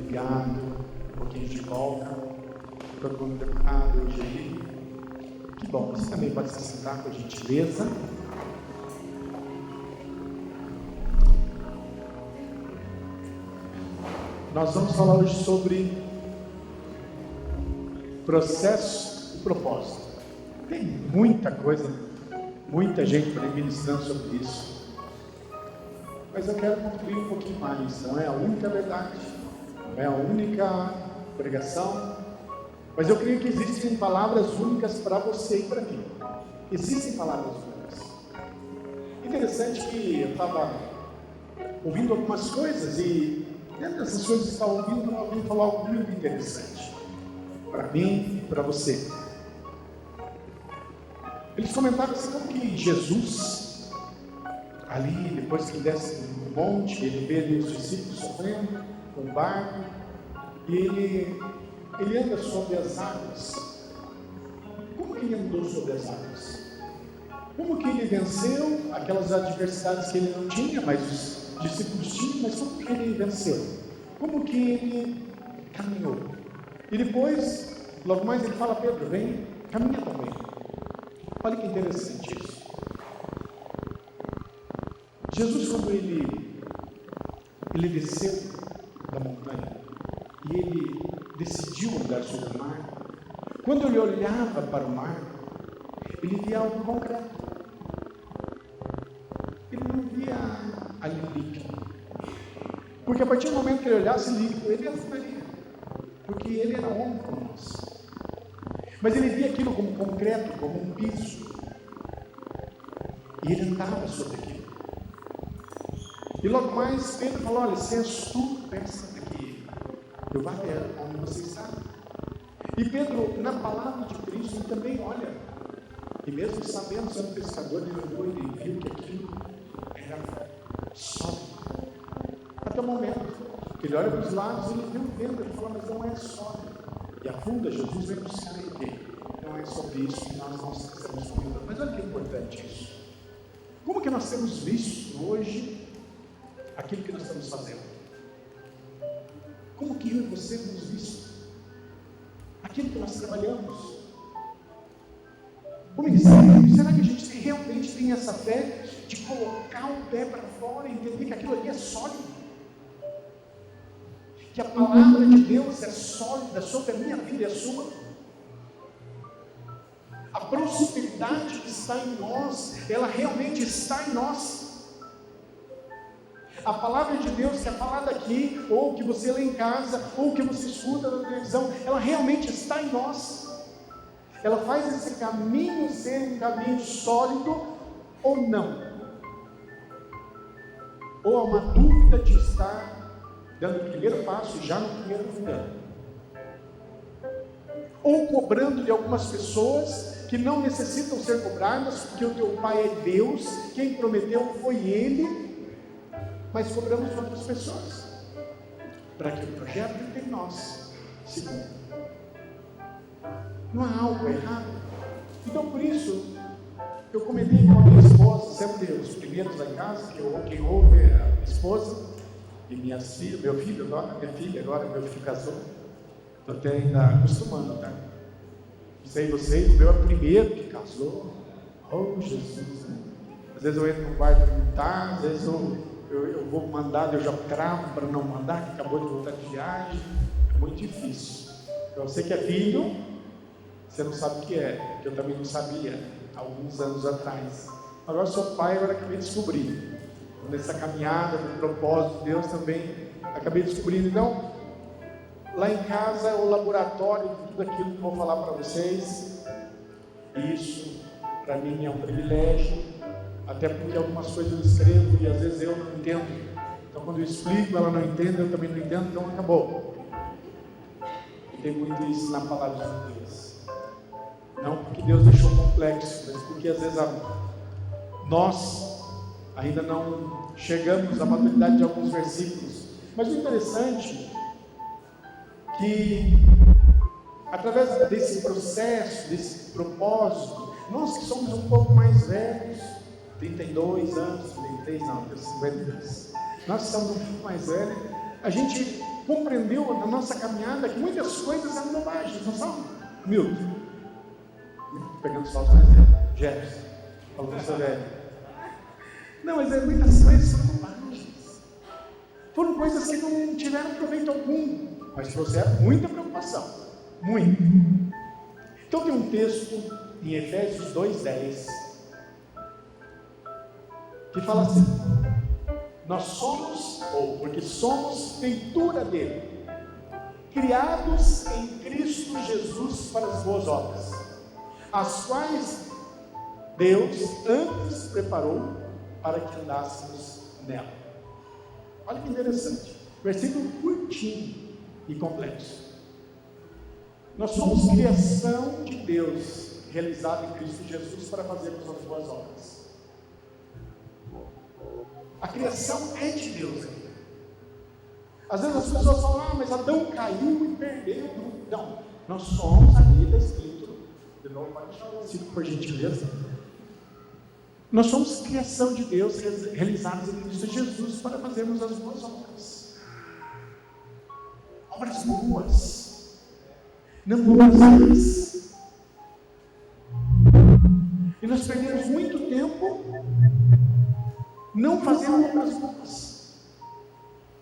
obrigado. Um pouquinho de volta. Todo mundo preparado hoje aí? Que bom, você também pode se sentar, por gentileza. Nós vamos falar hoje sobre processo e propósito. Tem muita coisa, muita gente para ministrando sobre isso. Mas eu quero concluir um pouquinho mais. Não é a única verdade, não é a única pregação, mas eu creio que existem palavras únicas para você e para mim. Existem palavras únicas. Interessante que eu estava ouvindo algumas coisas e dentro dessas coisas que eu estava ouvindo, eu ouvi falar algo muito interessante para mim e para você. Eles comentaram assim como que Jesus, ali depois que desce do monte, ele vê ali os discípulos sofrendo com o barco e ele anda sobre as águas. Como que ele andou sobre as águas? Como que ele venceu aquelas adversidades que ele não tinha, mas os discípulos tinham, mas como que ele venceu? Como que ele caminhou? E depois, logo mais ele fala: Pedro, vem, caminha também. Olha que interessante isso. Jesus, quando ele desceu da montanha e ele decidiu andar sobre o mar, quando ele olhava para o mar, ele via algo concreto. Ele não via ali líquido, porque a partir do momento que ele olhasse líquido, ele afundaria, porque ele era homem como nós. Mas ele via aquilo como concreto, como um piso, e ele andava sobre aquilo. E logo mais Pedro falou: olha, se és tu, peça daqui, eu vou até onde você está. E Pedro, na palavra de Cristo, ele também olha, e mesmo sabendo ser um pescador, ele olhou e ele viu que aquilo era sólido. Até o momento que ele olha para os lados, ele viu o vento, ele fala: mas não é sólido. E afunda, Jesus vem buscar ele. Não é sobre isso que nós não estamos falando. Mas olha que importante isso. Como que nós temos visto hoje aquilo que nós estamos fazendo? Como que eu e você temos visto aquilo que nós trabalhamos? O ministério, será que a gente realmente tem essa fé de colocar o pé para fora e entender que aquilo ali é sólido? Que a palavra de Deus é sólida sobre a minha vida e a sua? A prosperidade que está em nós, ela realmente está em nós. A palavra de Deus que é falada aqui, ou que você lê em casa, ou que você escuta na televisão, ela realmente está em nós. Ela faz esse caminho ser um caminho sólido ou não? Ou há uma dúvida de estar dando o primeiro passo já no primeiro ano, ou cobrando de algumas pessoas que não necessitam ser cobradas, porque o teu pai é Deus, quem prometeu foi Ele, mas cobramos de outras pessoas, para que o projeto que tem em nós se cumpra. Não há algo errado. Então, por isso, eu comentei com a minha esposa, sempre os primeiros lá em casa, quem ouve é a esposa, e minhas filhas, meu filho agora, minha filha agora, meu filho casou. Estou até ainda acostumando, tá? Não sei vocês, o meu é o primeiro que casou. Oh, Jesus! Né? Às vezes eu entro no quarto para perguntar, às vezes eu vou mandar, eu já cravo para não mandar, que acabou de voltar de viagem. É muito difícil. Então, você que é filho, você não sabe o que é, que eu também não sabia há alguns anos atrás. Agora sou pai, agora acabei de descobrir. Nessa caminhada do propósito de Deus também acabei descobrindo. Então, lá em casa é o laboratório de tudo aquilo que eu vou falar para vocês. E isso para mim é um privilégio, até porque algumas coisas eu escrevo e às vezes eu não entendo. Então quando eu explico, ela não entende, eu também não entendo, então acabou. E tem muito isso na palavra de Deus. Não porque Deus deixou complexo, mas porque às vezes nós ainda não chegamos à maturidade de alguns versículos. Mas o interessante é que, através desse processo, desse propósito, nós que somos um pouco mais velhos, 32 anos, 33 não, 52, nós que somos um pouco mais velhos, a gente compreendeu na nossa caminhada que muitas coisas eram bobagens, não são? Milton, pegando só o exemplo, Jefferson, falou para o seu velho. Não, mas muitas coisas foram bobagens. Foram coisas que não tiveram proveito algum, mas trouxeram muita preocupação. Muito. Então tem um texto em Efésios 2:10 que fala assim: nós somos, ou porque somos feitura dele, criados em Cristo Jesus para as boas obras, as quais Deus antes preparou para que andássemos nela. Olha que interessante, versículo curtinho e complexo. Nós somos criação de Deus, realizada em Cristo Jesus para fazermos as boas obras. A criação é de Deus. Às vezes as pessoas falam: mas Adão caiu e perdeu. Não, nós somos a vida escrita. De novo, pode deixar o versículo, por gentileza. Nós somos criação de Deus, realizados em Cristo Jesus para fazermos as boas obras. Obras boas, não boas. E nós perdemos muito tempo não fazendo obras boas,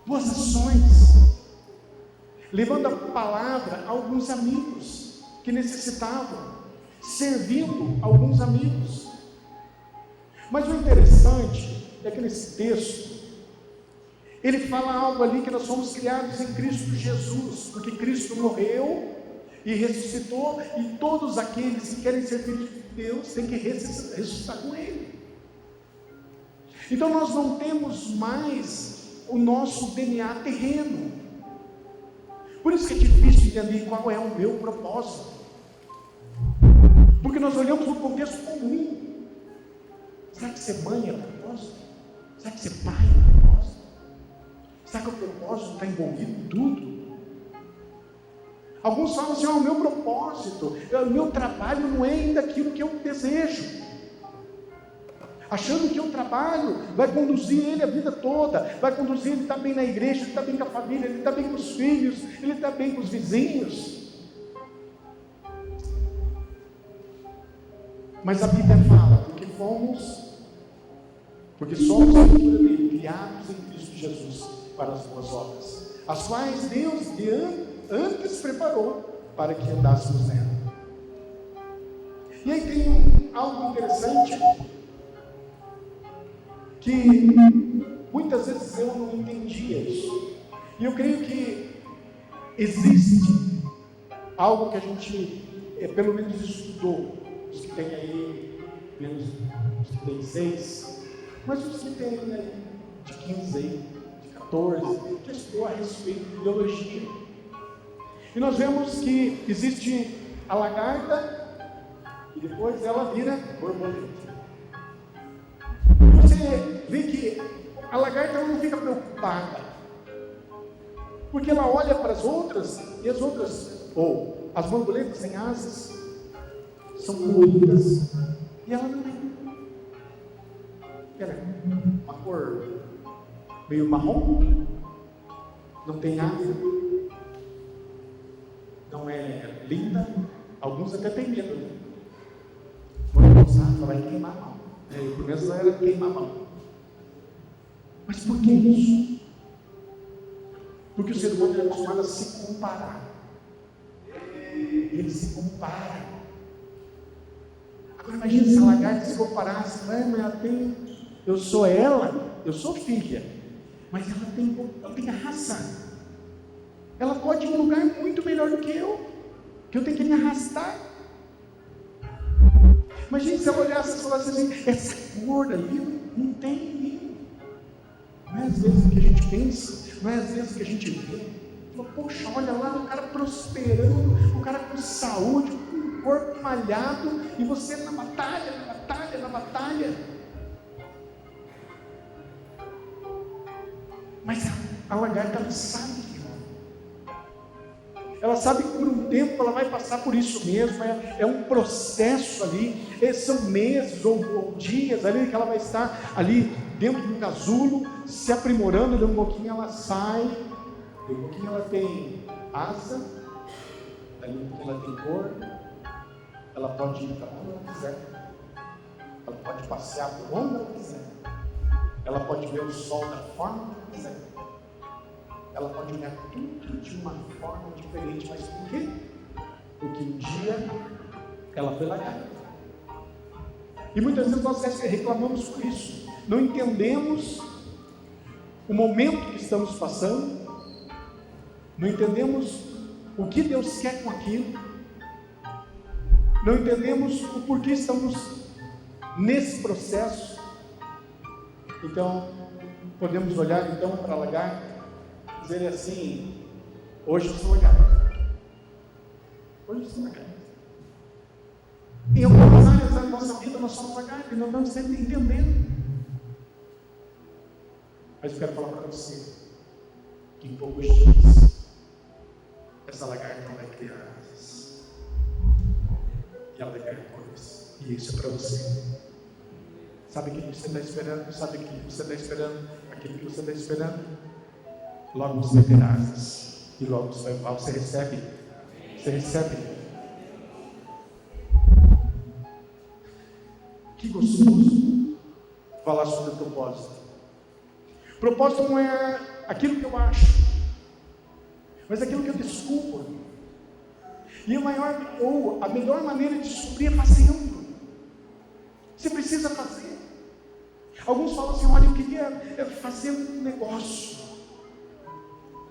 boas ações, levando a palavra a alguns amigos que necessitavam, servindo alguns amigos. Mas o interessante é que nesse texto ele fala algo ali, que nós somos criados em Cristo Jesus, porque Cristo morreu e ressuscitou, e todos aqueles que querem ser filhos de Deus têm que ressuscitar com Ele. Então nós não temos mais o nosso DNA terreno. Por isso que é difícil entender qual é o meu propósito, porque nós olhamos no contexto comum. Será que ser mãe é propósito? Será que ser pai é propósito? Será que o propósito está envolvido em tudo? Alguns falam assim: o meu propósito, o meu trabalho não é ainda aquilo que eu desejo, achando que o trabalho vai conduzir ele a vida toda, vai conduzir ele a estar bem na igreja, ele está bem com a família, ele está bem com os filhos, ele está bem com os vizinhos. Mas a Bíblia fala, porque somos a figura dele, criados em Cristo Jesus para as boas obras, as quais Deus antes preparou para que andássemos nela. E aí tem algo interessante, que muitas vezes eu não entendia isso, e eu creio que existe algo que a gente pelo menos estudou, os que tem aí menos, os que tem 6, mas os que tem aí de 15 aí, de 14, que estudou a respeito de biologia. E nós vemos que existe a lagarta e depois ela vira borboleta. Você vê que a lagarta não fica preocupada, porque ela olha para as outras, e as outras, ou as borboletas sem asas, são coloridas, e ela não tem. Ela é uma cor meio marrom, não tem asa, não é linda. Alguns até têm medo, né? Quando passar, ela vai queimar a mão. O começo era queimar a mão. Mas por que isso? Porque o ser humano é acostumado a se comparar. Ele se compara. Agora imagina se a lagarta se comparasse: eu sou ela, eu sou filha, mas ela tem a razão. Ela pode ir em um lugar muito melhor do que eu tenho que me arrastar. Imagina se ela olhasse e falasse assim: essa cor ali não tem ninguém. Não é às vezes o que a gente pensa, não é às vezes o que a gente vê. Fala: poxa, olha lá o cara prosperando, o cara com saúde, com um corpo malhado, e você na batalha. Mas a lagarta ela sabe, ela sabe que por um tempo ela vai passar por isso mesmo, é um processo ali, são meses ou dias ali que ela vai estar ali dentro do casulo, se aprimorando, de um pouquinho ela sai Daqui a pouquinho ela tem asa, daqui a pouquinho ela tem cor, ela pode ir para onde ela quiser, ela pode passear por onde ela quiser, ela pode ver o sol da forma que ela quiser, ela pode olhar tudo de uma forma diferente, mas por quê? Porque um dia ela foi largada. E muitas vezes nós reclamamos por isso, não entendemos o momento que estamos passando, não entendemos o que Deus quer com aquilo, não entendemos o porquê estamos nesse processo. Então, podemos olhar então para a lagarta e dizer assim: hoje eu sou lagarta, hoje eu sou lagarta. Em algumas áreas da nossa vida nós somos lagarta e não estamos sempre entendendo. Mas eu quero falar para você que em poucos dias essa lagarta vai criar asas e ela vai criar cores, e isso é para você. Sabe o que você está esperando? Sabe o que você está esperando? Aquilo que você está esperando? Logo você vai ter asas e logo você vai voar. Você recebe. Que gostoso falar sobre o propósito. Propósito não é aquilo que eu acho, mas aquilo que eu descubro. E a melhor maneira de descobrir é fazendo. Você precisa fazer. Alguns falam assim: olha, eu queria fazer um negócio.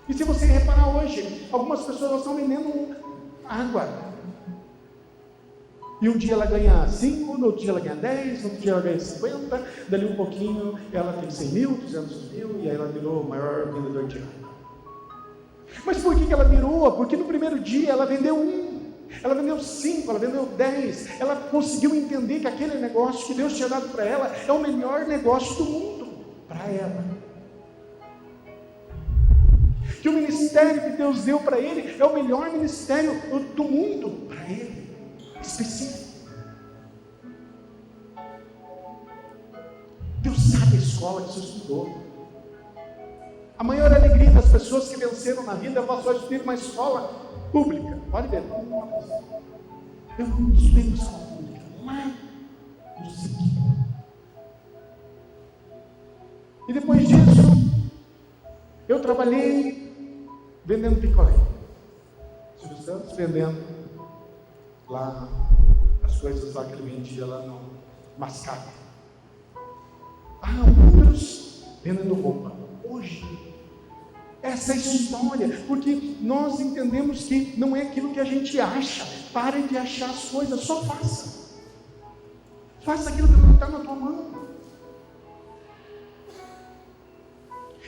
E se você reparar hoje, algumas pessoas estão vendendo água. E um dia ela ganha 5, no outro dia ela ganha 10, no outro dia ela ganha 50, dali um pouquinho ela tem 100 mil, 200 mil, e aí ela virou o maior vendedor de água. Mas por que ela virou? Porque no primeiro dia ela vendeu 1, ela vendeu 5, ela vendeu 10, ela conseguiu entender que aquele negócio que Deus tinha dado para ela é o melhor negócio do mundo, para ela. Que o ministério que Deus deu para ele é o melhor ministério do mundo, para ele. Específico. Deus sabe a escola que você estudou. A maior alegria das pessoas que venceram na vida é só estudar uma escola pública. Pode ver. Eu estudei uma escola pública lá no sítio. E depois disso, eu trabalhei vendendo picolé. Silvio Santos vendendo lá as coisas lá que ele vendia lá no Mascate. Outros vendendo roupa. Hoje, essa é a história, porque nós entendemos que não é aquilo que a gente acha. Pare de achar as coisas, só faça. Faça aquilo que está na tua mão.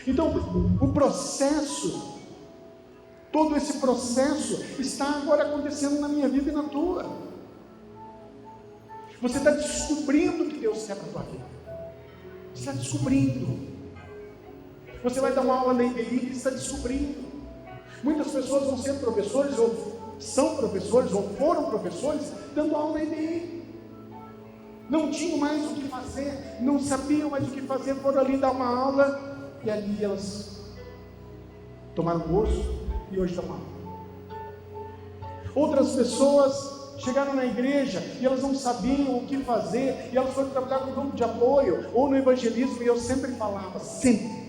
Então, o processo, todo esse processo está agora acontecendo na minha vida e na tua. Você está descobrindo o que Deus quer para a tua vida. Você está descobrindo. Você vai dar uma aula na IBI e está descobrindo. Muitas pessoas vão ser professores, ou são professores, ou foram professores, dando aula na IBI. Não tinham mais o que fazer, não sabiam mais o que fazer, foram ali dar uma aula, e ali elas tomaram gosto, e hoje dão aula. Outras pessoas chegaram na igreja e elas não sabiam o que fazer, e elas foram trabalhar no grupo de apoio ou no evangelismo, e eu sempre falava, sempre,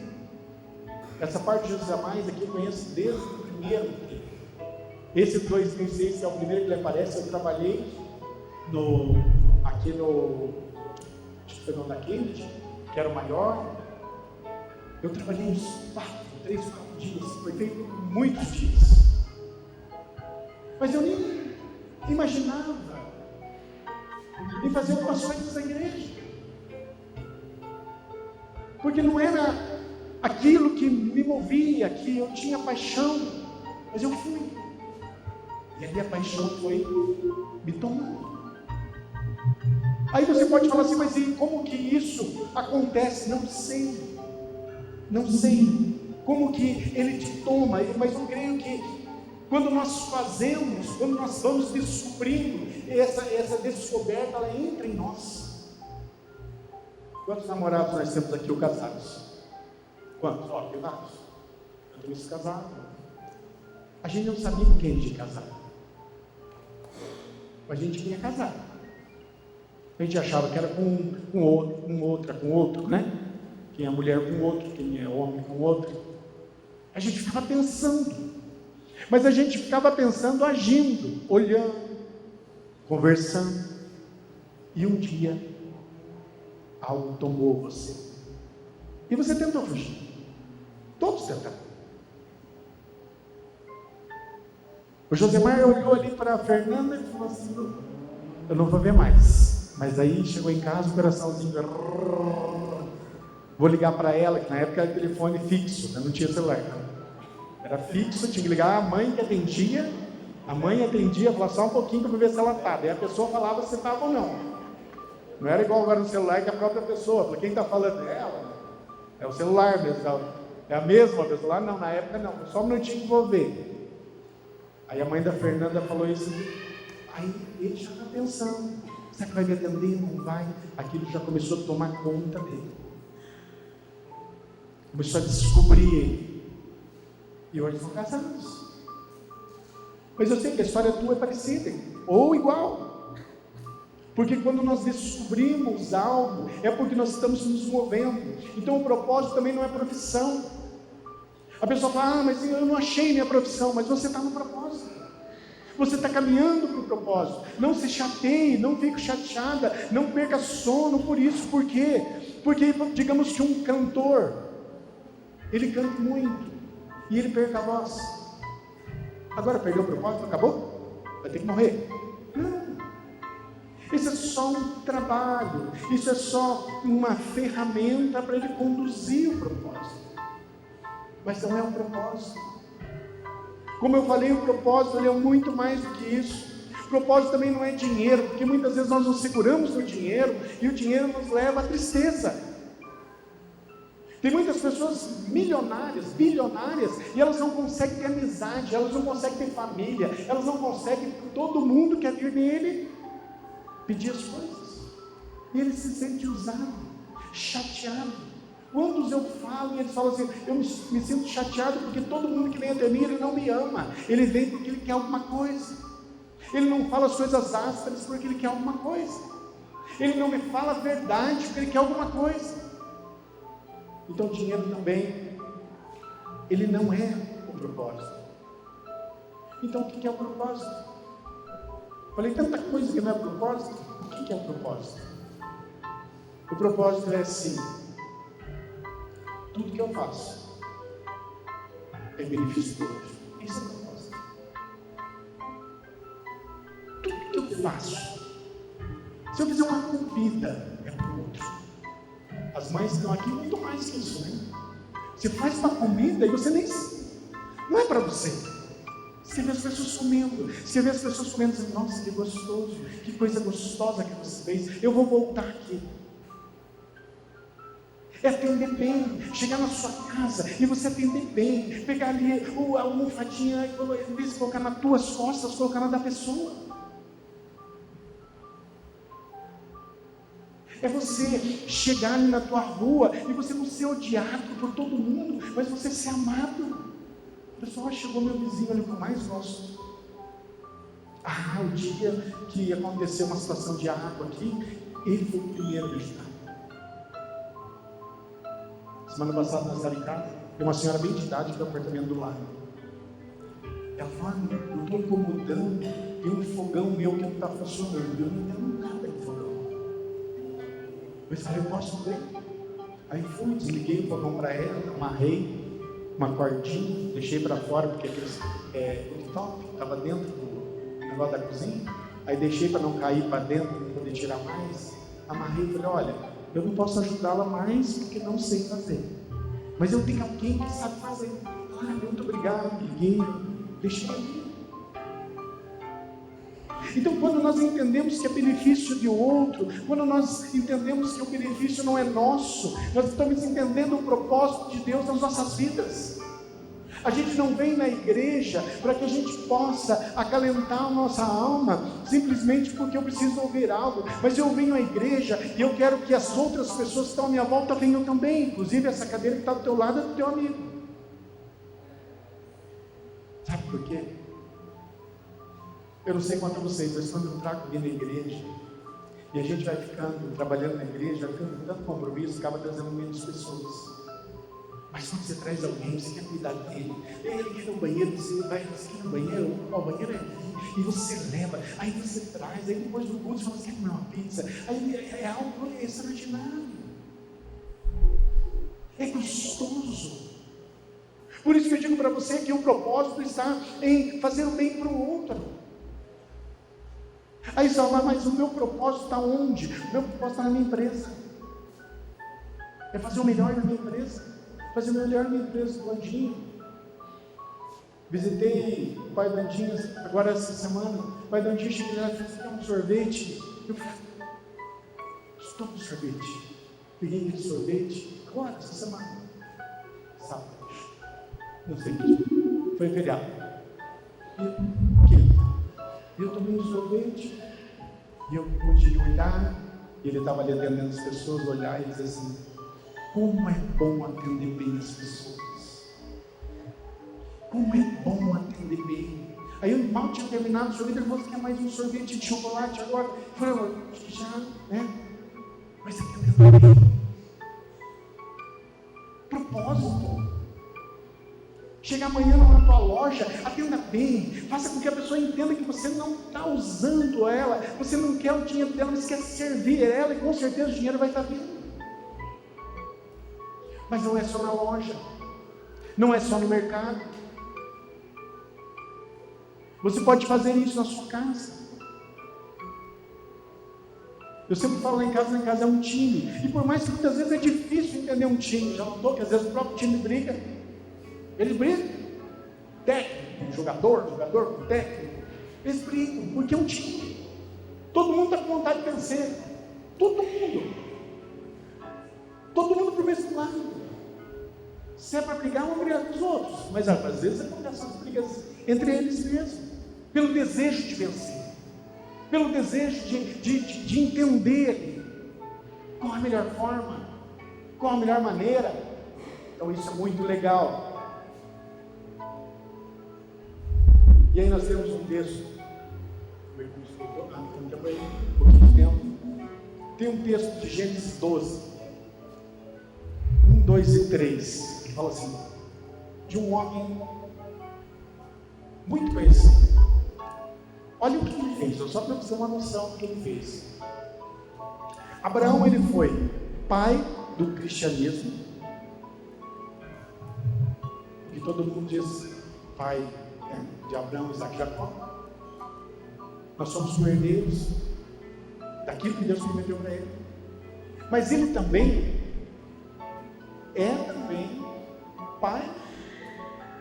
essa parte de Jesus Jamais aqui eu conheço desde o primeiro. Esse 2006, que é o primeiro que ele aparece, eu trabalhei aqui no Fernando da Kennedy, que era o maior. Eu trabalhei uns 3, 4 dias, foi feito muitos dias, mas eu nem imaginava em fazer algumas coisas na igreja, porque não era aquilo que me movia, que eu tinha paixão, mas eu fui, e ali a paixão foi me tomando. Aí você pode falar assim, mas e como que isso acontece? Não sei como que ele te toma, mas eu creio que quando nós fazemos, quando nós vamos descobrindo, essa descoberta, ela entra em nós. Quantos namorados nós temos aqui, ou casados? Quantos? Tem vários. eu estou casado. A gente não sabia com quem a gente ia casar. A gente queria casar. A gente achava que era com outro, né? Quem é mulher com outro, quem é homem com outro. A gente ficava pensando. Mas a gente ficava pensando, agindo, olhando, conversando. E um dia, algo tomou você. E você tentou fugir. Todos tentaram. O Josemar olhou ali para a Fernanda e falou assim: eu não vou ver mais. Mas aí chegou em casa, o coraçãozinho, vou ligar para ela, que na época era telefone fixo, né? Não tinha celular, era fixo, tinha que ligar. A mãe atendia, falava só um pouquinho para ver se ela estava. E a pessoa falava se estava ou não. Não era igual agora no celular, que a própria pessoa, para quem está falando é ela, é o celular mesmo, é a mesma pessoa. Não, na época não, só um minutinho que vou ver. Aí a mãe da Fernanda falou isso, aí ele já está pensando, será que vai me atender? Não vai? Aquilo já começou a tomar conta dele, começou a descobrir ele, e hoje são casados. Mas eu sei que a história tua é parecida, ou igual, porque quando nós descobrimos algo, é porque nós estamos nos movendo. Então o propósito também não é profissão. A pessoa fala: mas eu não achei minha profissão. Mas você está no propósito, você está caminhando para o propósito. Não se chateie, não fique chateada, não perca sono por isso. Por quê? Porque digamos que um cantor, ele canta muito e ele perca a voz. Agora perdeu o propósito, acabou? Vai ter que morrer? Não. Isso é só um trabalho, isso é só uma ferramenta para ele conduzir o propósito. Mas não é um propósito. Como eu falei, o propósito ele é muito mais do que isso. O propósito também não é dinheiro, porque muitas vezes nós nos seguramos no dinheiro e o dinheiro nos leva à tristeza. Tem muitas pessoas milionárias, bilionárias, e elas não conseguem ter amizade, elas não conseguem ter família, elas não conseguem, todo mundo quer vir nele pedir as coisas. E ele se sente usado, chateado. Quantos eu falo e eles falam assim: eu me sinto chateado porque todo mundo que vem até mim, ele não me ama, ele vem porque ele quer alguma coisa. Ele não fala as coisas ásperas porque ele quer alguma coisa. Ele não me fala a verdade porque ele quer alguma coisa. Então o dinheiro também, ele não é o propósito. Então o que é o propósito? Falei tanta coisa que não é o propósito. O que é o propósito? O propósito é assim: tudo que eu faço é benefício do outro. Esse é o propósito. Tudo que eu faço, se eu fizer uma comida, é para o outro. As mães que estão aqui muito mais que isso, né? Você faz uma comida e você nem... não é para você. Você vê as pessoas comendo, dizendo: nossa, que gostoso, que coisa gostosa que você fez, eu vou voltar aqui. É atender bem, chegar na sua casa e você atender bem, pegar ali a almofadinha, em vez de colocar nas tuas costas, colocar na da pessoa. É você chegar ali na tua rua e você não ser odiado por todo mundo, mas você ser amado. Pessoal, chegou meu vizinho ali, o que eu mais gosto. O dia que aconteceu uma situação de água aqui, ele foi o primeiro a ajudar. Semana passada nós estávamos em casa, tem uma senhora bem de idade que é o apartamento do lado. Ela falou: eu estou incomodando, tem um fogão meu que não está funcionando, eu não entendo nada de fogão. Eu falei: eu posso ver? Aí fui, desliguei o fogão para ela, amarrei uma cordinha, deixei para fora, porque aqueles cooktop estava dentro do negócio da cozinha, aí deixei para não cair para dentro, para poder tirar mais, amarrei e falei: olha, eu não posso ajudá-la mais porque não sei fazer, mas eu tenho alguém que sabe fazer. Muito obrigado, liguei, deixei ali. Então, quando nós entendemos que é benefício de outro, quando nós entendemos que o benefício não é nosso, nós estamos entendendo o propósito de Deus nas nossas vidas. A gente não vem na igreja para que a gente possa acalentar a nossa alma simplesmente porque eu preciso ouvir algo, mas eu venho à igreja e eu quero que as outras pessoas que estão à minha volta venham também. Inclusive essa cadeira que está do teu lado é do teu amigo. Sabe por quê? Eu não sei quanto a vocês, mas quando eu trago alguém na igreja, e a gente vai ficando, trabalhando na igreja, vai ficando com tanto compromisso, acaba trazendo menos pessoas. Mas quando você traz alguém, você quer cuidar dele. Ele quer ir no banheiro, você quer ir no banheiro, o banheiro é aqui, e você leva, aí você traz, aí depois do culto você fala, você quer comer uma pizza? Aí é algo extraordinário. É gostoso. Por isso que eu digo para você que o propósito está em fazer o bem para o outro. Aí você fala, mas o meu propósito está onde? O meu propósito está na minha empresa. É fazer o melhor na minha empresa. Fazer o melhor na minha empresa, do Andinho. Visitei o pai do Andinho agora essa semana. O pai do Andinho chegou lá e disse, um sorvete. Eu falei, toma um sorvete. Peguei aquele sorvete, agora, essa semana. Sábado. Não sei o que. Foi feriado. Eu tomei um sorvete e eu pude olhar, e ele estava ali atendendo as pessoas, olhar e dizer assim, como é bom atender bem as pessoas. Como é bom atender bem. Aí eu mal tinha terminado o sorvete, ele falou, você quer mais um sorvete de chocolate agora? Eu falei, acho que já, né? Mas atendendo bem. Propósito. Chega amanhã na tua loja, atenda bem, faça com que a pessoa entenda que você não está usando ela, você não quer o dinheiro dela, mas quer servir ela, e com certeza o dinheiro vai estar vindo. Mas não é só na loja, não é só no mercado. Você pode fazer isso na sua casa. Eu sempre falo lá em casa é um time, e por mais que muitas vezes é difícil entender um time, já notou que às vezes o próprio time briga. Eles brigam, técnico, jogador com técnico, eles brigam, porque é um time, todo mundo está com vontade de vencer, todo mundo para o mesmo lado. Se é para brigar, vão brigar com os outros, mas às vezes acontecem as brigas entre eles mesmos, pelo desejo de vencer, pelo desejo de entender qual a melhor forma, qual a melhor maneira. Então isso é muito legal. E aí nós temos um texto, tem um texto de Gênesis 12, 1, 2 e 3, que fala assim, de um homem muito conhecido. Olha o que ele fez, só para você ter uma noção do que ele fez. Abraão, ele foi pai do cristianismo, que todo mundo diz pai de Abraão, Isaac e Jacó. Nós somos herdeiros daquilo que Deus prometeu para ele. Mas ele também é pai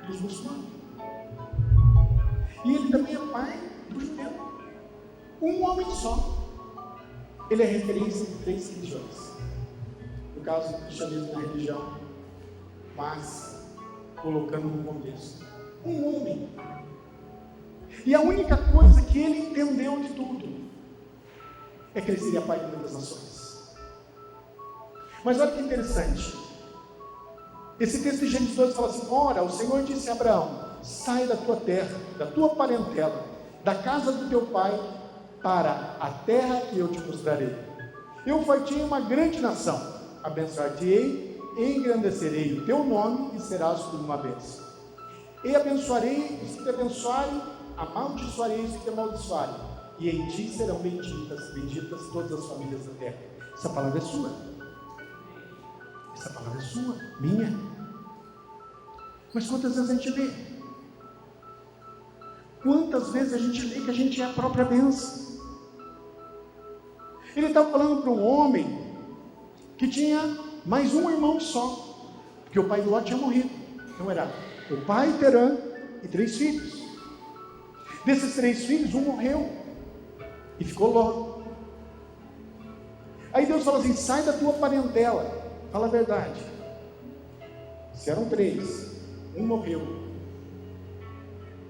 dos muçulmanos. E ele também é pai do judeu. Um homem só. Ele é referência em 3 religiões. No caso do cristianismo na religião, mas colocando no contexto. Um homem. E a única coisa que ele entendeu de tudo é que ele seria pai de muitas nações. Mas olha que interessante. Esse texto de Gênesis 12 fala assim, ora, o Senhor disse a Abraão, sai da tua terra, da tua parentela, da casa do teu pai, para a terra que eu te mostrarei. Eu fartei uma grande nação, abençoar-te-ei, engrandecerei o teu nome e serás tu uma bênção. E abençoarei os que te abençoarem, amaldiçoarei os que te amaldiçoarem, e em ti serão benditas todas as famílias da terra. Essa palavra é sua. Essa palavra é sua, minha. Mas quantas vezes a gente lê? Quantas vezes a gente lê que a gente é a própria bênção? Ele estava falando para um homem que tinha mais um irmão só, porque o pai do Ló tinha morrido. Então era o pai, Terã, e 3 filhos. Desses 3 filhos, um morreu e ficou Ló. Aí Deus fala assim, sai da tua parentela. Fala a verdade. Se eram 3, um morreu.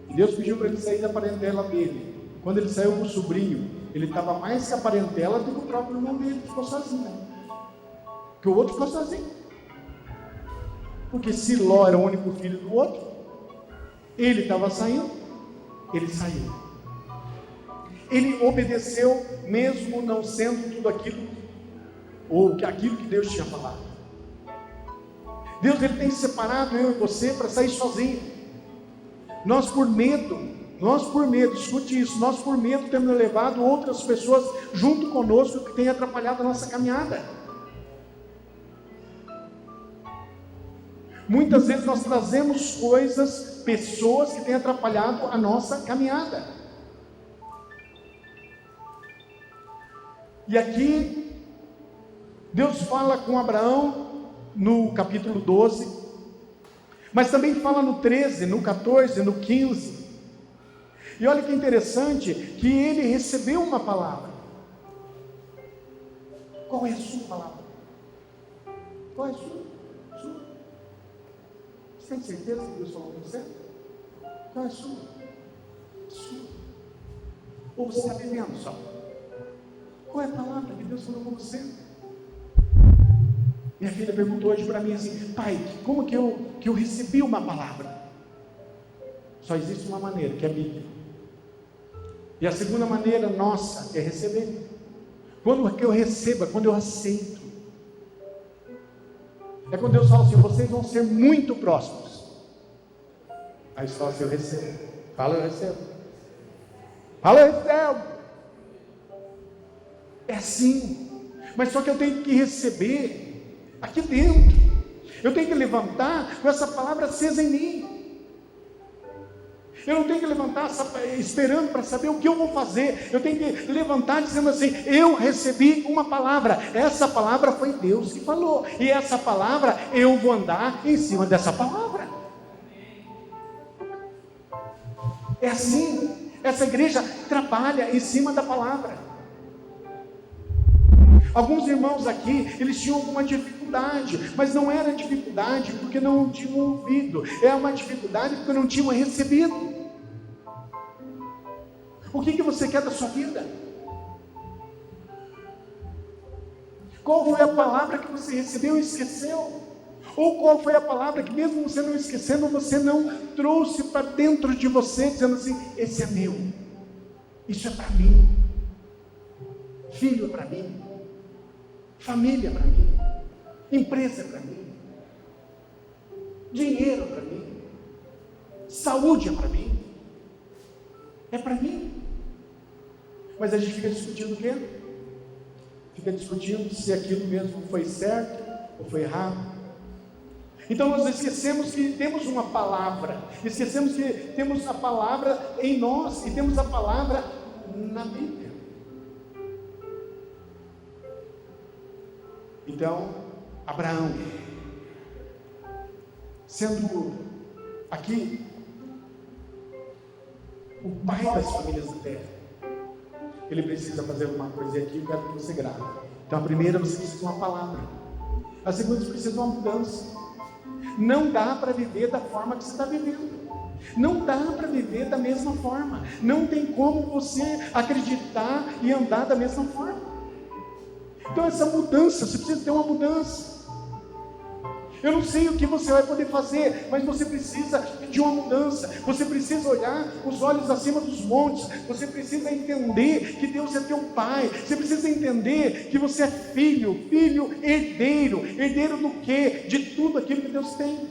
E Deus pediu para ele sair da parentela dele. Quando ele saiu com o sobrinho, ele estava mais que a parentela do que o próprio irmão dele, que ficou sozinho. Porque o outro ficou sozinho. Porque se Ló era o único filho do outro, Ele estava saindo, ele saiu. Ele obedeceu, mesmo não sendo tudo aquilo, ou aquilo que Deus tinha falado. Deus, ele tem separado eu e você para sair sozinho. Nós por medo, escute isso, nós por medo temos levado outras pessoas junto conosco que têm atrapalhado a nossa caminhada. Muitas vezes nós trazemos coisas, pessoas que têm atrapalhado a nossa caminhada. E aqui, Deus fala com Abraão no capítulo 12, mas também fala no 13, no 14, no 15. E olha que interessante, que ele recebeu uma palavra. Qual é a sua palavra? Qual é a sua? Você tem certeza que Deus falou com você? Qual é a sua? Sua. Ou você está vivendo só? Qual é a palavra que Deus falou com você? Minha filha perguntou hoje para mim assim: pai, como que eu recebi uma palavra? Só existe uma maneira, que é a Bíblia. E a segunda maneira nossa é receber. Quando eu recebo, é quando eu aceito. É quando Deus fala assim: vocês vão ser muito próximos. Aí só se eu recebo. Fala, eu recebo. Fala, eu recebo. É assim. Mas só que eu tenho que receber aqui dentro. Eu tenho que levantar com essa palavra acesa em mim. Eu não tenho que levantar esperando para saber o que eu vou fazer. Eu tenho que levantar dizendo assim: eu recebi uma palavra. Essa palavra foi Deus que falou. E essa palavra, eu vou andar em cima dessa palavra. É assim. Essa igreja trabalha em cima da palavra. Alguns irmãos aqui, eles tinham alguma dificuldade, mas não era dificuldade porque não tinham ouvido. É uma dificuldade porque não tinham recebido. O que você quer da sua vida? Qual foi a palavra que você recebeu e esqueceu? Ou qual foi a palavra que mesmo você não esquecendo, você não trouxe para dentro de você, dizendo assim: esse é meu, isso é para mim, filho é para mim, família é para mim, empresa é para mim, dinheiro é para mim, saúde é para mim, é para mim. Mas a gente fica discutindo o quê? Fica discutindo se aquilo mesmo foi certo ou foi errado. Então nós esquecemos que temos uma palavra, esquecemos que temos a palavra em nós e temos a palavra na Bíblia. Então, Abraão, sendo aqui o pai das famílias da terra, ele precisa fazer uma coisa aqui, eu quero que você grave. Então a primeira, você precisa de uma palavra. A segunda, você precisa de uma mudança. Não dá para viver da forma que você está vivendo. Não dá para viver da mesma forma. Não tem como você acreditar e andar da mesma forma. Então essa mudança, você precisa ter uma mudança. Eu não sei o que você vai poder fazer, mas você precisa de uma mudança. Você precisa olhar os olhos acima dos montes. Você precisa entender que Deus é teu pai. Você precisa entender que você é filho, herdeiro. Herdeiro do quê? De tudo aquilo que Deus tem.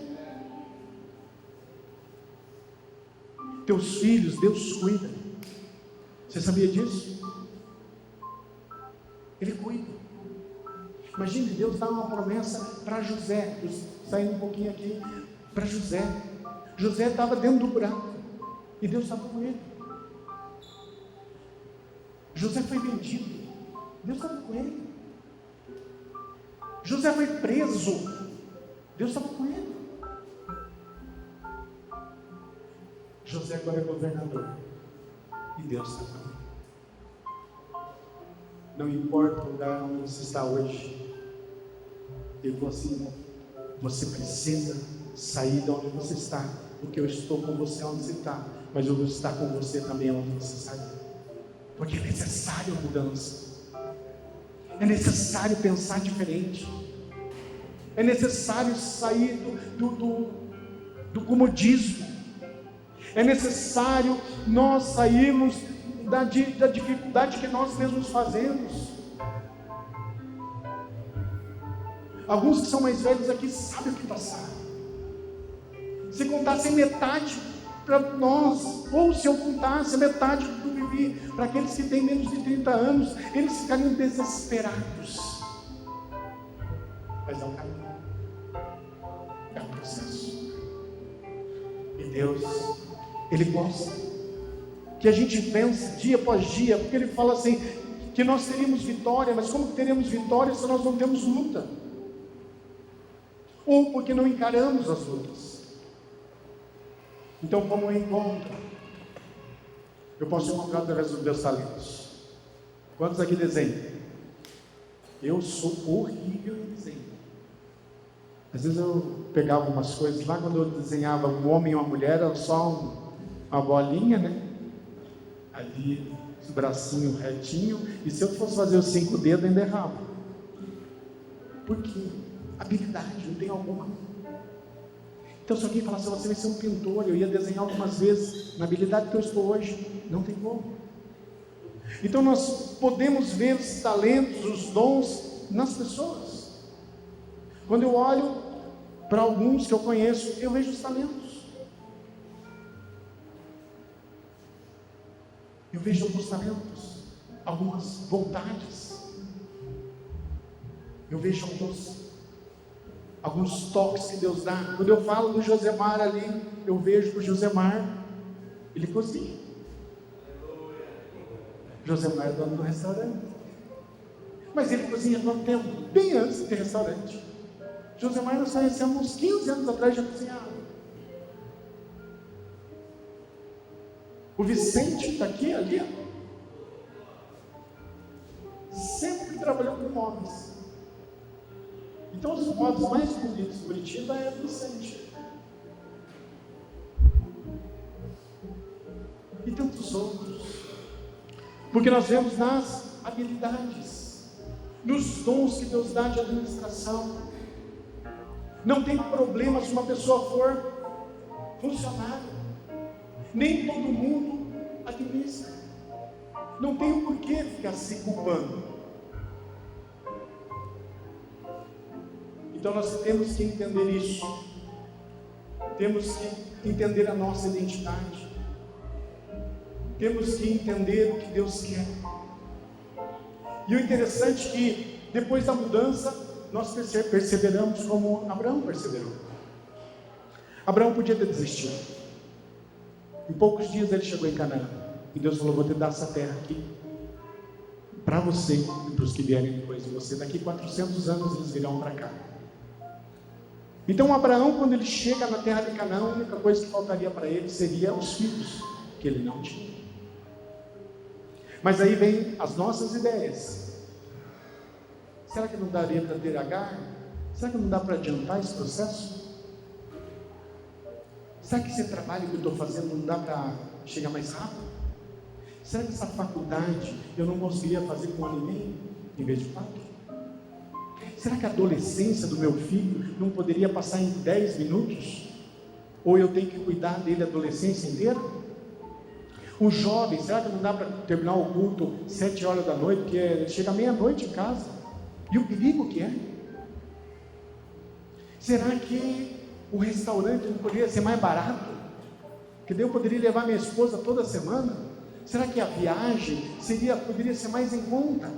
Teus filhos, Deus cuida. Você sabia disso? Ele cuida. Imagine, Deus dá uma promessa para José, saindo um pouquinho aqui, para José. José estava dentro do buraco, e Deus estava com ele. José foi vendido, Deus estava com ele. José foi preso, Deus estava com ele. José agora é governador, e Deus está com ele. Não importa o lugar onde você está hoje, eu vou assim: você precisa sair de onde você está, porque eu estou com você onde você está, mas eu vou estar com você também onde você sair, porque é necessário mudança, é necessário pensar diferente, é necessário sair do comodismo, É necessário nós sairmos da dificuldade que nós mesmos fazemos. Alguns que são mais velhos aqui sabem o que passaram. Se contassem metade para nós, ou se eu contasse metade do que eu vivi, para aqueles que têm menos de 30 anos, eles ficariam desesperados. Mas é um caminho, é um processo. E Deus, Ele gosta que a gente vença dia após dia, porque Ele fala assim, que nós teríamos vitória, mas como que teremos vitória se nós não temos luta? Ou porque não encaramos as lutas. Então, como eu encontro? Eu posso encontrar através dos meus talentos. Quantos aqui desenham? Eu sou horrível em desenho. Às vezes eu pegava umas coisas lá, quando eu desenhava um homem e uma mulher, era só uma bolinha, né? Ali, os bracinhos retinho, e se eu fosse fazer os 5 dedos, ainda errava. Por quê? Habilidade, não tem alguma. Então, se alguém falasse, você vai ser um pintor, eu ia desenhar algumas vezes, na habilidade que eu estou hoje, não tem como. Então, nós podemos ver os talentos, os dons nas pessoas. Quando eu olho para alguns que eu conheço, eu vejo os talentos. Eu vejo alguns talentos, algumas vontades. Eu vejo alguns toques que Deus dá. Quando eu falo do Josemar ali, eu vejo que o Josemar, ele cozinha. Josemar é dono do restaurante. Mas ele cozinha há quanto tempo? Bem antes de ter restaurante. Josemar nós conhecemos uns 15 anos atrás, já cozinhava. O Vicente está aqui, ali, ó. Sempre trabalhou com móveis. Então os móveis mais bonitos de Curitiba é o Vicente. E tantos outros. Porque nós vemos nas habilidades, nos dons que Deus dá de administração. Não tem problema se uma pessoa for funcionário. Nem todo mundo administra. Não tem o porquê ficar se culpando. Então nós temos que entender isso. Temos que entender a nossa identidade. Temos que entender o que Deus quer. E o interessante é que depois da mudança, nós perseveramos como Abraão perseverou. Abraão podia ter desistido. Em poucos dias ele chegou em Canaã. E Deus falou, vou te dar essa terra aqui para você e para os que vierem depois de você. Daqui 400 anos eles virão para cá. Então Abraão, quando ele chega na terra de Canaã, a única coisa que faltaria para ele seria os filhos, que ele não tinha. Mas aí vem as nossas ideias. Será que não daria para ter Agar? Será que não dá para adiantar esse processo? Será que esse trabalho que eu estou fazendo não dá para chegar mais rápido? Será que essa faculdade eu não conseguiria fazer com 1 ano e meio, em vez de 4? Será que a adolescência do meu filho não poderia passar em 10 minutos? Ou eu tenho que cuidar dele a adolescência inteira? O jovem, será que não dá para terminar o culto 7 horas da noite, porque ele chega meia-noite em casa? E o perigo que é? Será que o restaurante não poderia ser mais barato? Que daí eu poderia levar minha esposa toda semana? Será que a viagem poderia ser mais em conta?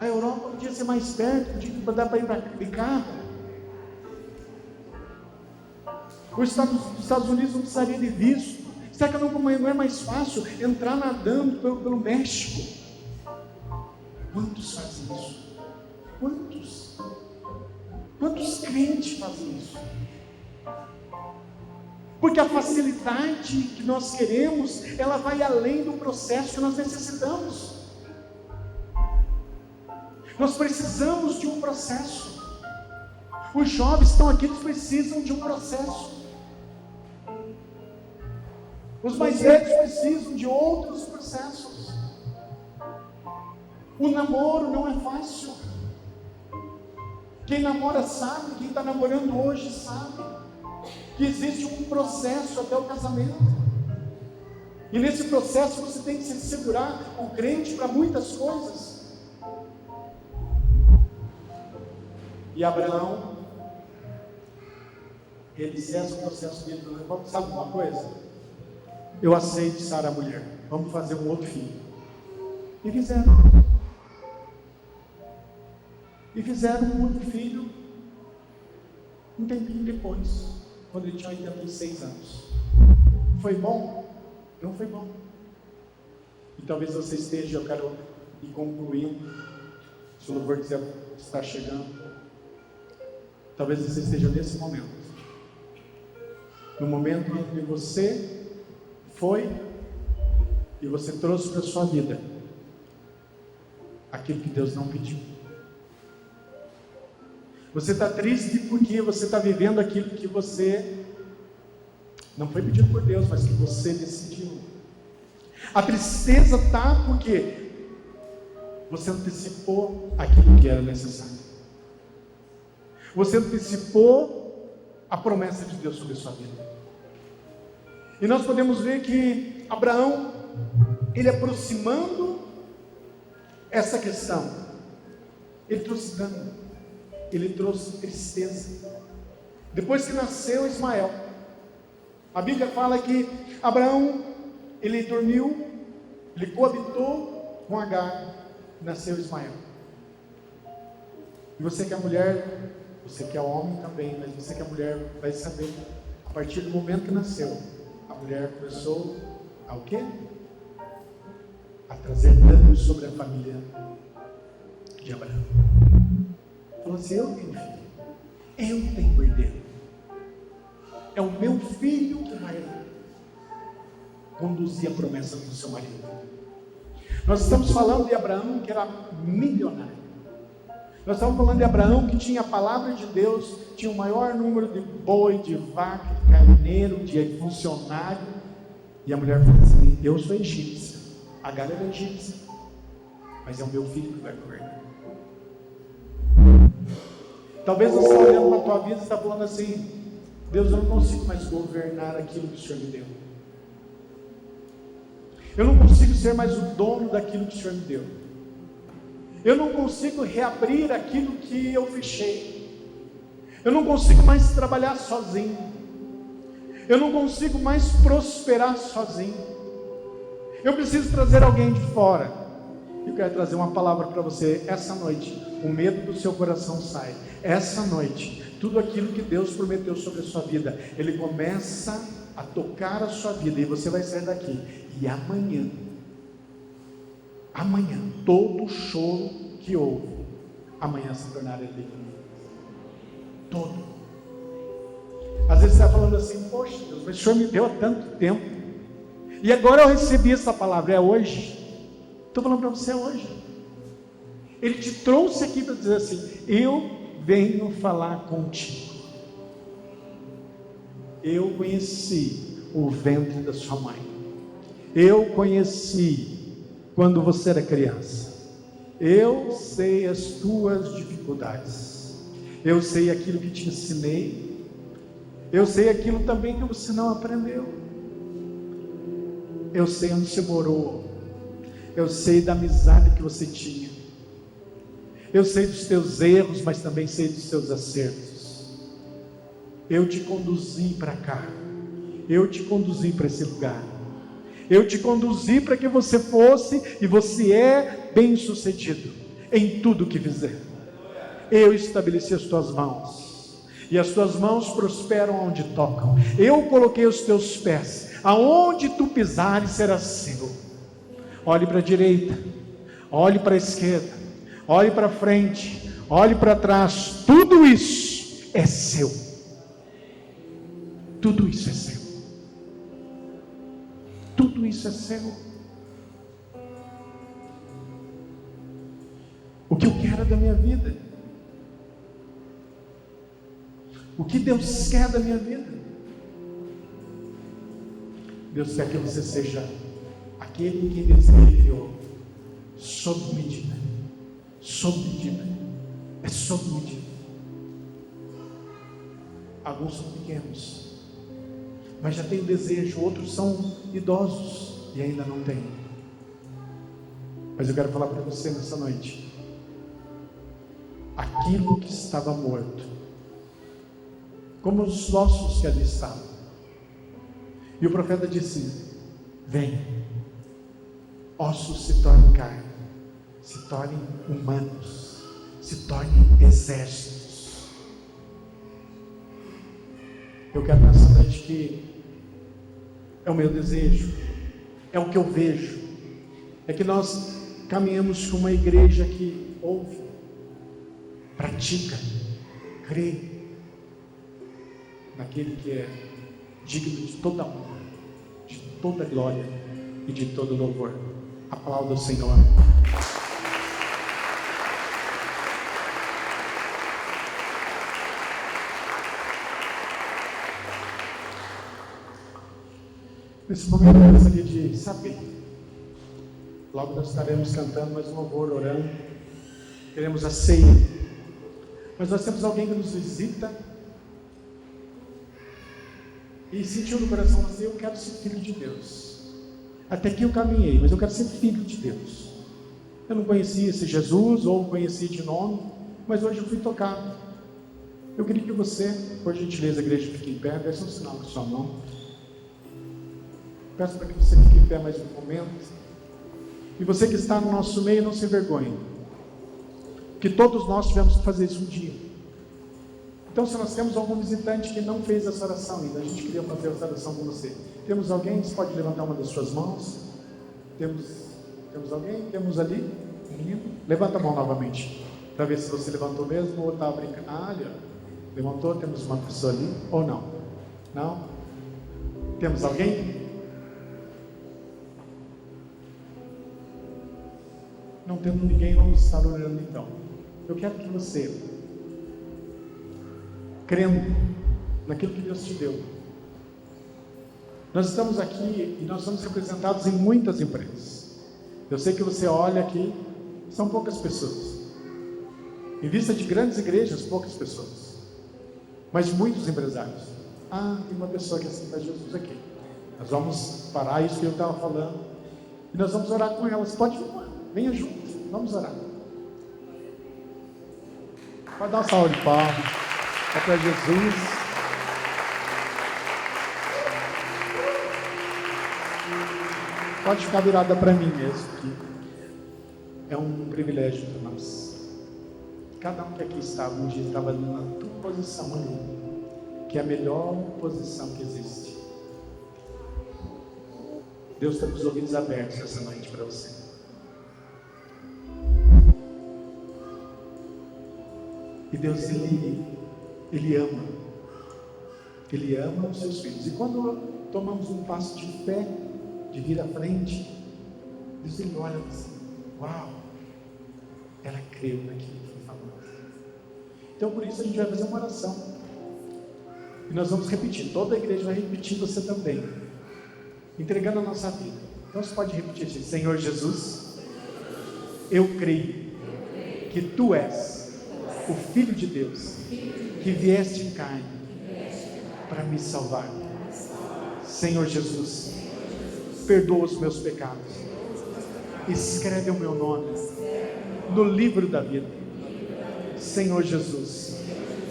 A Europa podia ser mais perto, podia dar para ir de carro. Os Estados Unidos não precisaria de visto. Será que não é mais fácil entrar nadando pelo México? Quantos fazem isso? Quantos? Quantos crentes fazem isso? Porque a facilidade que nós queremos, ela vai além do processo que nós necessitamos. Nós precisamos de um processo. Os jovens estão aqui, eles precisam de um processo. Os mais velhos precisam de outros processos. O namoro não é fácil. Quem namora sabe, quem está namorando hoje sabe. que existe um processo até o casamento. E nesse processo você tem que se segurar o crente para muitas coisas. E Abraão, ele cessa o processo dele. Sabe uma coisa? Eu aceito Sara a mulher. Vamos fazer um outro filho. E fizeram. E fizeram um outro filho um tempinho depois, quando ele tinha 86 anos. Foi bom? Não foi bom. E talvez você esteja, eu quero ir concluindo, se o louvor quiser estar chegando, talvez você esteja nesse momento, no momento em que você foi e você trouxe para a sua vida aquilo que Deus não pediu. Você está triste porque você está vivendo aquilo que você não foi pedido por Deus, mas que você decidiu. A tristeza está porque você antecipou aquilo que era necessário. Você antecipou a promessa de Deus sobre a sua vida. E nós podemos ver que Abraão, ele aproximando essa questão, ele trouxe dano, ele trouxe tristeza. Depois que nasceu Ismael, a Bíblia fala que Abraão, ele dormiu, ele coabitou com Agar, nasceu Ismael. E você que é mulher, você que é homem também, mas você que é mulher vai saber, a partir do momento que nasceu, a mulher começou a o quê? A trazer danos sobre a família de Abraão. Falou assim: eu tenho filho, eu tenho herdeiro, é o meu filho que vai conduzir a promessa do seu marido. Nós estamos falando de Abraão que era milionário. Nós estamos falando de Abraão que tinha a palavra de Deus, tinha o maior número de boi, de vaca, de carneiro, de funcionário. E a mulher falou assim: eu sou egípcia, Agar era egípcia, mas é o meu filho que vai governar. Talvez você está olhando para a tua vida e está falando assim: Deus, eu não consigo mais governar aquilo que o Senhor me deu. Eu não consigo ser mais o dono daquilo que o Senhor me deu. Eu não consigo reabrir aquilo que eu fechei. Eu não consigo mais trabalhar sozinho. Eu não consigo mais prosperar sozinho. Eu preciso trazer alguém de fora. Eu quero trazer uma palavra para você essa noite. O medo do seu coração sai. Essa noite, tudo aquilo que Deus prometeu sobre a sua vida, Ele começa a tocar a sua vida, e você vai sair daqui. E amanhã, todo o choro que houve, amanhã se tornará alegria. Todo. Às vezes você está falando assim: poxa Deus, mas o Senhor me deu há tanto tempo, e agora eu recebi essa palavra, é hoje. Estou falando para você, é hoje. Ele te trouxe aqui para dizer assim: eu venho falar contigo. Eu conheci o ventre da sua mãe. Eu conheci quando você era criança. Eu sei as tuas dificuldades. Eu sei aquilo que te ensinei. Eu sei aquilo também que você não aprendeu. Eu sei onde você morou. Eu sei da amizade que você tinha. Eu sei dos teus erros, mas também sei dos teus acertos. Eu te conduzi para cá. Eu te conduzi para esse lugar. Eu te conduzi para que você fosse, e você é bem sucedido em tudo que fizer. Eu estabeleci as tuas mãos, e as tuas mãos prosperam onde tocam. Eu coloquei os teus pés, aonde tu pisares será seu. Olhe para a direita, olhe para a esquerda, olhe para frente, olhe para trás. Tudo isso é seu. Tudo isso é seu. Tudo isso é seu. O que eu quero da minha vida? O que Deus quer da minha vida? Deus quer que você seja aquele que Deus criou, sob medida. Sob medida. É sob medida. Alguns são pequenos, mas já têm desejo. Outros são idosos e ainda não têm. Mas eu quero falar para você nessa noite: aquilo que estava morto, como os ossos que ali estavam. E o profeta disse: vem, ossos se tornem carne, se tornem humanos, se tornem exércitos. Eu quero nessa noite que é o meu desejo, é o que eu vejo, é que nós caminhamos com uma igreja que ouve, pratica, crê naquele que é digno de toda honra, de toda glória e de todo louvor. Aplauda o Senhor. Nesse momento eu gostaria de saber, logo nós estaremos cantando mais um louvor, orando, queremos a ceia, mas nós temos alguém que nos visita e sentiu no coração assim: eu quero ser filho de Deus. Até aqui eu caminhei, mas eu quero ser filho de Deus. Eu não conhecia esse Jesus, ou conhecia de nome, mas hoje eu fui tocado. Eu queria que você, por gentileza, a igreja, fique em pé, peça um sinal com a sua mão. Peço para que você fique em pé mais um momento. E você que está no nosso meio, não se envergonhe, que todos nós tivemos que fazer isso um dia. Então, se nós temos algum visitante que não fez essa oração ainda, a gente queria fazer essa oração com você. Temos alguém? Você pode levantar uma das suas mãos? Temos alguém? Temos ali um menino? Levanta a mão novamente, para ver se você levantou mesmo ou estava brincando. Ah, ali, ó. Levantou? Temos uma pessoa ali? Ou não? Não? Temos alguém? Não tendo ninguém, vamos estar orando então. Eu quero que você, crendo naquilo que Deus te deu, nós estamos aqui e nós somos representados em muitas empresas. Eu sei que você olha aqui, são poucas pessoas. Em vista de grandes igrejas, poucas pessoas, mas muitos empresários. Ah, tem uma pessoa que aceita Jesus aqui. Nós vamos parar isso que eu estava falando e nós vamos orar com ela. Você pode vir, venha junto, vamos orar. Pode dar uma salva de palmas para Jesus. Pode ficar virada para mim mesmo, que é um privilégio para nós. Cada um que aqui estava, um dia estava na tua posição ali, que é a melhor posição que existe. Deus está com os ouvidos abertos essa noite para você. E Deus, Ele ama os seus filhos. E quando tomamos um passo de fé, de vir à frente, Deus, Ele olha assim: uau, ela creu naquilo que foi falado. Então por isso a gente vai fazer uma oração. E nós vamos repetir, toda a igreja vai repetir, você também, entregando a nossa vida. Então você pode repetir assim: Senhor Jesus, eu creio que Tu és o Filho de Deus, que vieste em carne para me salvar. Senhor Jesus, perdoa os meus pecados, escreve o meu nome no livro da vida. Senhor Jesus,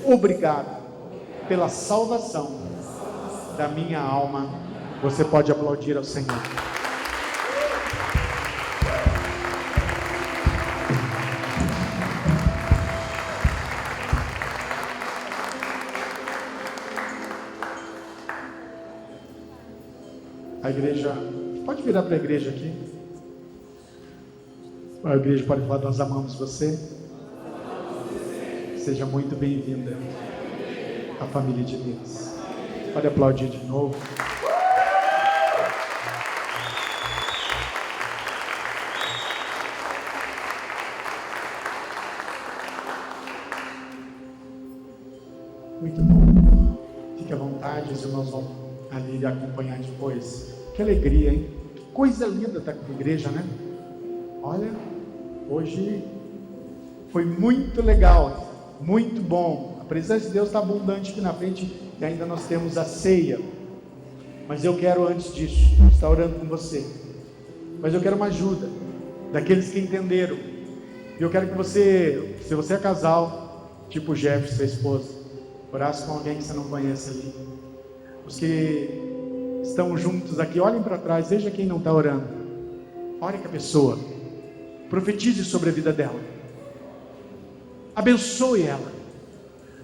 obrigado pela salvação da minha alma. Você pode aplaudir ao Senhor. A igreja, pode virar para a igreja aqui. A igreja pode falar: nós amamos você. Seja muito bem-vinda à família de Deus. Pode aplaudir de novo. Muito bom. Fique à vontade, os irmãos vão ali acompanhar depois. Que alegria, hein? Que coisa linda estar com a igreja, né? Olha, hoje foi muito legal, muito bom. A presença de Deus está abundante aqui na frente e ainda nós temos a ceia. Mas eu quero, antes disso, estar orando com você. Mas eu quero uma ajuda daqueles que entenderam. E eu quero que você, se você é casal, tipo Jefferson, sua esposa, orasse com alguém que você não conhece ali. Os que estão juntos aqui, olhem para trás, veja quem não está orando. Ore com a pessoa. Profetize sobre a vida dela. Abençoe ela.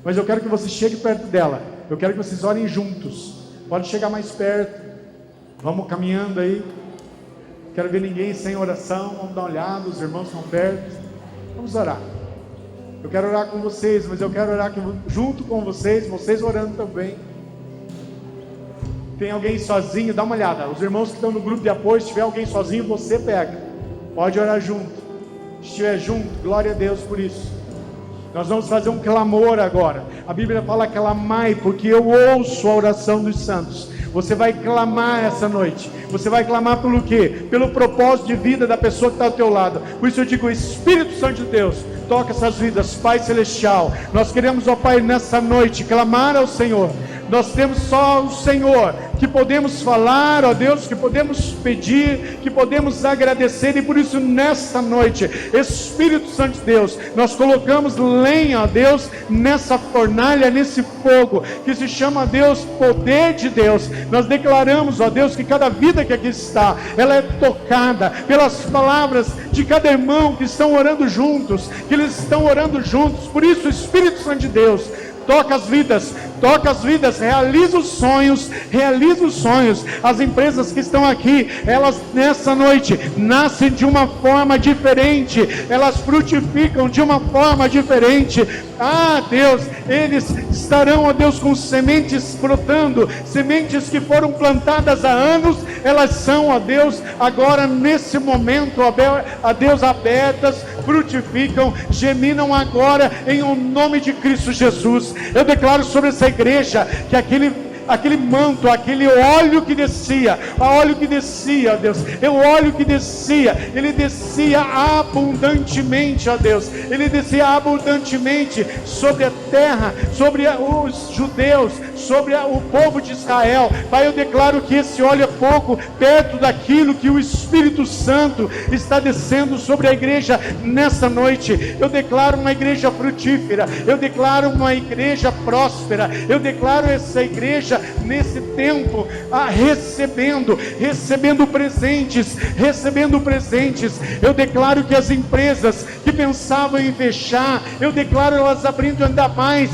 Mas eu quero que você chegue perto dela. Eu quero que vocês orem juntos. Pode chegar mais perto. Vamos caminhando aí. Quero ver ninguém sem oração. Vamos dar uma olhada, os irmãos estão perto. Vamos orar. Eu quero orar com vocês, mas eu quero orar junto com vocês, vocês orando também. Tem alguém sozinho? Dá uma olhada. Os irmãos que estão no grupo de apoio, se tiver alguém sozinho, você pega. Pode orar junto. Se estiver junto, glória a Deus por isso. Nós vamos fazer um clamor agora. A Bíblia fala clamai, porque eu ouço a oração dos santos. Você vai clamar essa noite. Você vai clamar pelo quê? Pelo propósito de vida da pessoa que está ao teu lado. Por isso eu digo, Espírito Santo de Deus, toca essas vidas, Pai Celestial. Nós queremos, ó Pai, nessa noite, clamar ao Senhor. Nós temos só o Senhor que podemos falar, ó Deus, que podemos pedir, que podemos agradecer. E por isso nessa noite, Espírito Santo de Deus, nós colocamos lenha, ó Deus, nessa fornalha, nesse fogo, que se chama, Deus, poder de Deus. Nós declaramos, ó Deus, que cada vida que aqui está, ela é tocada pelas palavras de cada irmão que estão orando juntos, que eles estão orando juntos. Por isso, Espírito Santo de Deus, toca as vidas, realiza os sonhos. As empresas que estão aqui, elas nessa noite nascem de uma forma diferente, elas frutificam de uma forma diferente. Deus, eles estarão, ó Deus, com sementes brotando, sementes que foram plantadas há anos, elas são, ó Deus, agora nesse momento, ó Deus, abertas, frutificam, geminam agora, em o nome de Cristo Jesus. Eu declaro sobre essa igreja que aquele manto, aquele óleo que descia, ó Deus, o óleo que descia, ele descia abundantemente, ó Deus, ele descia abundantemente sobre a terra, sobre os judeus, sobre o povo de Israel. Pai, eu declaro que esse óleo é pouco perto daquilo que o Espírito Santo está descendo sobre a igreja nessa noite. Eu declaro uma igreja frutífera, eu declaro uma igreja próspera, eu declaro essa igreja nesse tempo recebendo presentes. Eu declaro que as empresas que pensavam em fechar, eu declaro elas abrindo ainda mais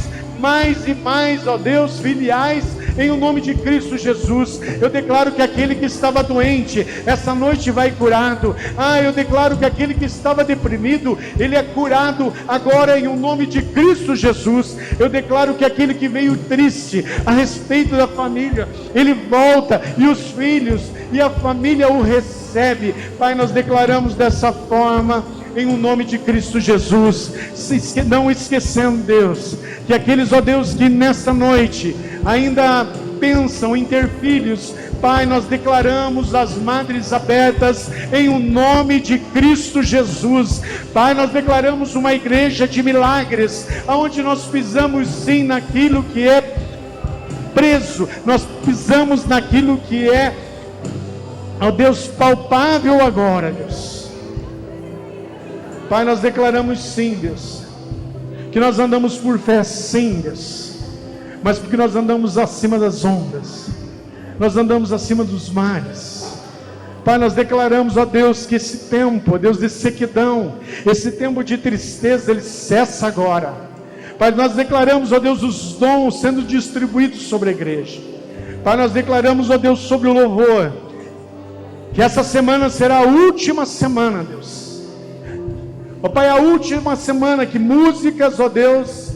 e mais, ó Deus, filiais, em o nome de Cristo Jesus. Eu declaro que aquele que estava doente, essa noite vai curado. Eu declaro que aquele que estava deprimido, ele é curado agora em o nome de Cristo Jesus. Eu declaro que aquele que veio triste a respeito da família, ele volta, e os filhos e a família o recebe. Pai, nós declaramos dessa forma, em o nome de Cristo Jesus, não esquecendo, Deus, que aqueles, ó Deus, que nessa noite ainda pensam em ter filhos, Pai, nós declaramos as madres abertas em o nome de Cristo Jesus. Pai, nós declaramos uma igreja de milagres, onde nós pisamos sim naquilo que é preso, nós pisamos naquilo que é, ó Deus, palpável agora, Deus. Pai, nós declaramos sim, Deus, que nós andamos por fé sim, Deus, mas porque nós andamos acima das ondas, nós andamos acima dos mares. Pai, nós declaramos, ó Deus, que esse tempo, ó Deus, de sequidão, esse tempo de tristeza, ele cessa agora. Pai, nós declaramos, ó Deus, os dons sendo distribuídos sobre a igreja. Pai, nós declaramos, ó Deus, sobre o louvor, que essa semana será a última semana, Deus. Ó Pai, a última semana que músicas, ó Deus,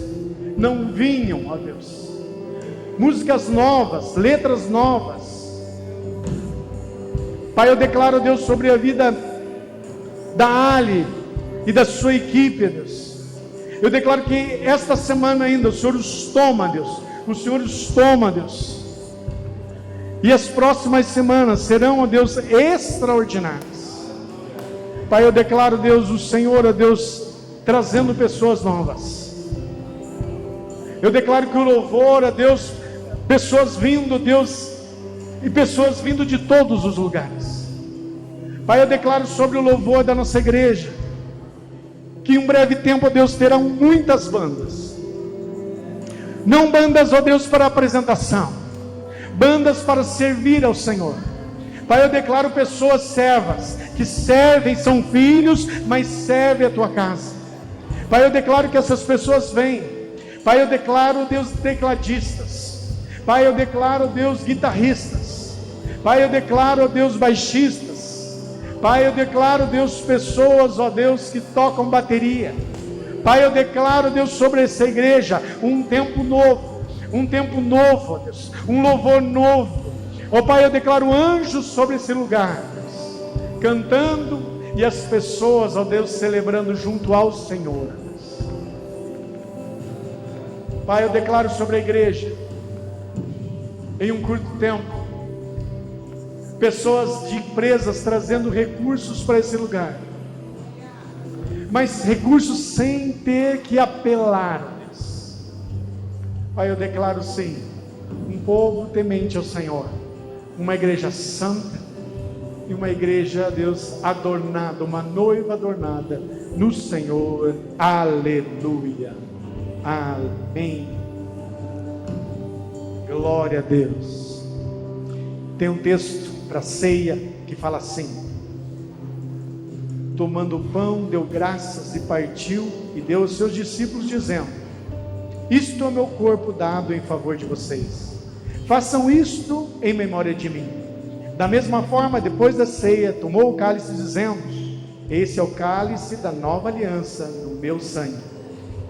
não vinham, ó Deus, músicas novas, letras novas. Pai, eu declaro, Deus, sobre a vida da Ali e da sua equipe, Deus, eu declaro que esta semana ainda o Senhor os toma, Deus, e as próximas semanas serão, ó Deus, extraordinárias. Pai, eu declaro, Deus, o Senhor, ó Deus, trazendo pessoas novas. Eu declaro que o louvor, ó Deus, pessoas vindo, Deus, e pessoas vindo de todos os lugares. Pai, eu declaro sobre o louvor da nossa igreja, que em um breve tempo, ó Deus, terão muitas bandas. Não bandas, ó Deus, para apresentação, bandas para servir ao Senhor. Pai, eu declaro pessoas servas, que servem, são filhos, mas servem a tua casa. Pai, eu declaro que essas pessoas vêm. Pai, eu declaro, Deus, tecladistas. Pai, eu declaro, Deus, guitarristas. Pai, eu declaro, Deus, baixistas. Pai, eu declaro, Deus, pessoas, ó Deus, que tocam bateria. Pai, eu declaro, Deus, sobre essa igreja, um tempo novo, ó Deus, um louvor novo. Ó Pai, eu declaro anjos sobre esse lugar, Deus, cantando, e as pessoas, ó Deus, celebrando junto ao Senhor. Pai, eu declaro sobre a igreja, em um curto tempo, pessoas de empresas trazendo recursos para esse lugar, mas recursos sem ter que apelar a Deus. Pai, eu declaro sim, um povo temente ao Senhor, uma igreja santa, e uma igreja, Deus, adornada, uma noiva adornada no Senhor. Aleluia, amém, glória a Deus. Tem um texto para a ceia que fala assim: tomando o pão, deu graças e partiu, e deu aos seus discípulos, dizendo: isto é o meu corpo dado em favor de vocês, façam isto em memória de mim. Da mesma forma, depois da ceia, tomou o cálice, dizendo: esse é o cálice da nova aliança no meu sangue,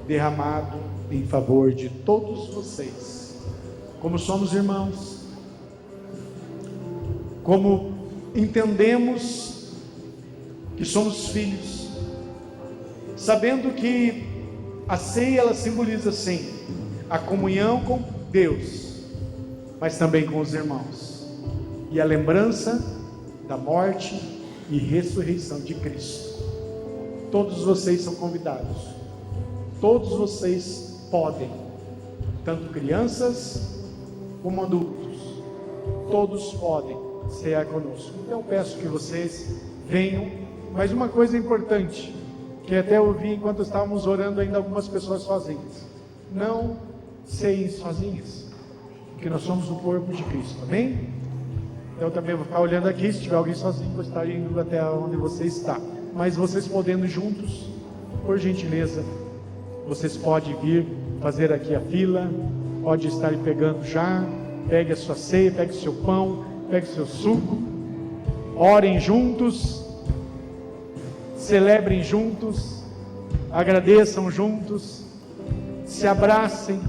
derramado em favor de todos vocês. Como somos irmãos, como entendemos que somos filhos, sabendo que a ceia, ela simboliza sim a comunhão com Deus, mas também com os irmãos, e a lembrança da morte e ressurreição de Cristo. Todos vocês são convidados, todos vocês podem, tanto crianças como adultos, todos podem cear conosco. Então eu peço que vocês venham. Mas uma coisa importante, que até ouvi enquanto estávamos orando, ainda algumas pessoas sozinhas: não ceiem sozinhas, porque nós somos o corpo de Cristo, amém? Então eu também vou ficar olhando aqui, se tiver alguém sozinho, vou estar indo até onde você está. Mas vocês podendo juntos, por gentileza, vocês podem vir fazer aqui a fila, pode estar pegando já, pegue a sua ceia, pegue o seu pão, pegue o seu suco, orem juntos, celebrem juntos, agradeçam juntos, se abracem,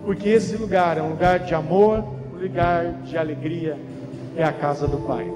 porque esse lugar é um lugar de amor, um lugar de alegria, é a casa do Pai.